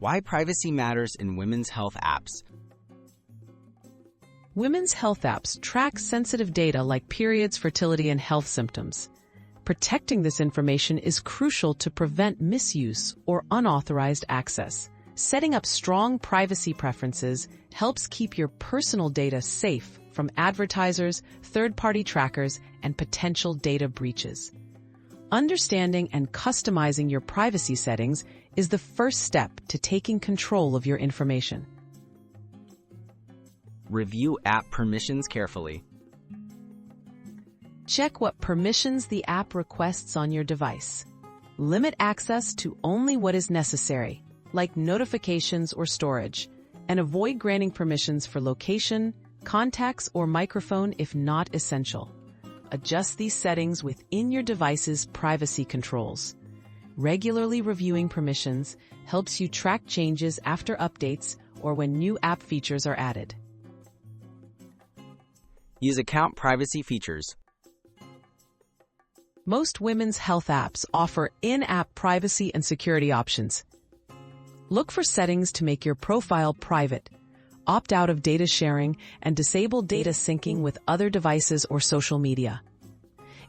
Why privacy matters in women's health apps. Women's health apps track sensitive data like periods, fertility, and health symptoms. Protecting this information is crucial to prevent misuse or unauthorized access. Setting up strong privacy preferences helps keep your personal data safe from advertisers, third-party trackers, and potential data breaches. Understanding and customizing your privacy settings is the first step to taking control of your information. Review app permissions carefully. Check what permissions the app requests on your device. Limit access to only what is necessary, like notifications or storage, and avoid granting permissions for location, contacts, or microphone if not essential. Adjust these settings within your device's privacy controls. Regularly reviewing permissions helps you track changes after updates or when new app features are added. Use account privacy features. Most women's health apps offer in-app privacy and security options. Look for settings to make your profile private, opt out of data sharing, and disable data syncing with other devices or social media.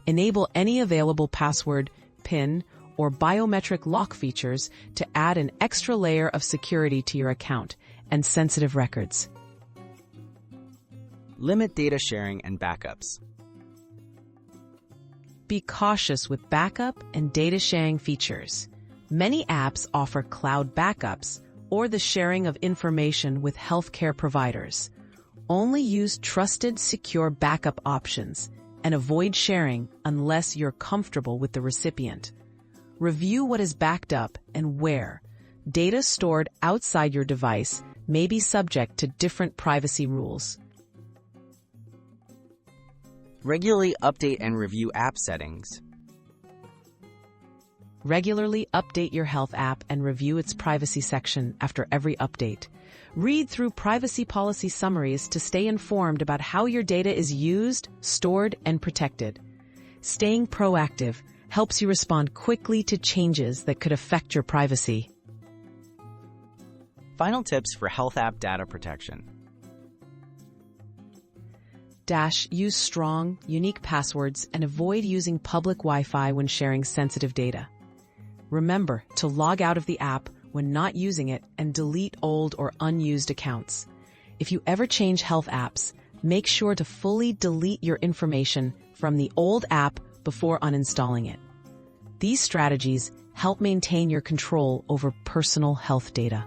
Enable any available password, PIN, or biometric lock features to add an extra layer of security to your account and sensitive records. Limit data sharing and backups. Be cautious with backup and data sharing features. Many apps offer cloud backups or the sharing of information with healthcare providers. Only use trusted, secure backup options and avoid sharing unless you're comfortable with the recipient. Review what is backed up and where. Data stored outside your device may be subject to different privacy rules. Regularly update and review app settings. Regularly update your health app and review its privacy section after every update. Read through privacy policy summaries to stay informed about how your data is used, stored, and protected. Staying proactive helps you respond quickly to changes that could affect your privacy. Final tips for health app data protection. Use strong, unique passwords and avoid using public Wi-Fi when sharing sensitive data. Remember to log out of the app when not using it and delete old or unused accounts. If you ever change health apps, make sure to fully delete your information from the old app before uninstalling it. These strategies help maintain your control over personal health data.